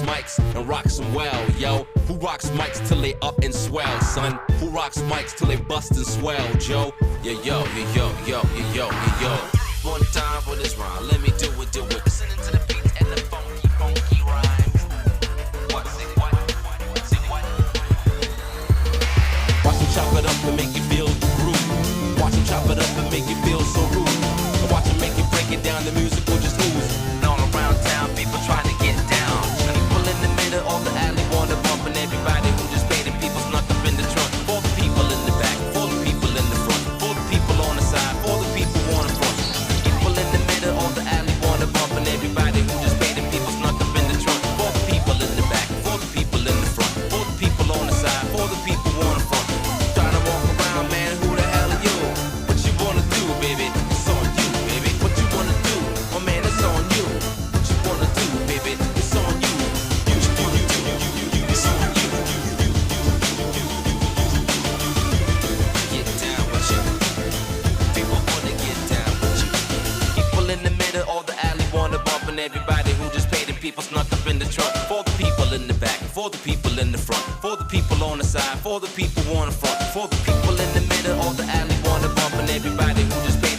mics and rocks them well, yo? Who rocks mics till they up and swell, son? Who rocks mics till they bust and swell, Joe? Yo, yo, yo, yo, yo, yo, yo, yo. One time for this rhyme, let me do it, do it. Listening to the beats and the funky, funky rhymes. What? Say what? Say what? Watch him chop it up and make you feel the groove. Watch him chop it up and make you feel so rude. Watch him make you break it down, the music will just ooze. And all around town, people trying to get down. People in the middle of the alley wanna bump, and everybody who just paid the people snuck up in the trunk. For the people in the back, for the people in the front, for the people on the side, for the people on the front. People in the middle of the alley wanna bump, and everybody who just paid the people snuck up in the trunk. For the people in the back, for the people in the front, for the people on the side, for the people on the front. Trying to walk around, man, who the hell are you? What you wanna do, baby? It's on you, baby. What you wanna do? Oh man, it's on you. What you wanna do, baby? It's on you. It's on you. It's on you. Get down with you. People wanna get down with you. People in the middle of the alley wanna bump, and everybody who just paid the people snuck up in the trunk. For the people in the back, for the people in the front, for the people on the side, for the people on the front, for the people in the middle of the alley wanna bump, and everybody who just paid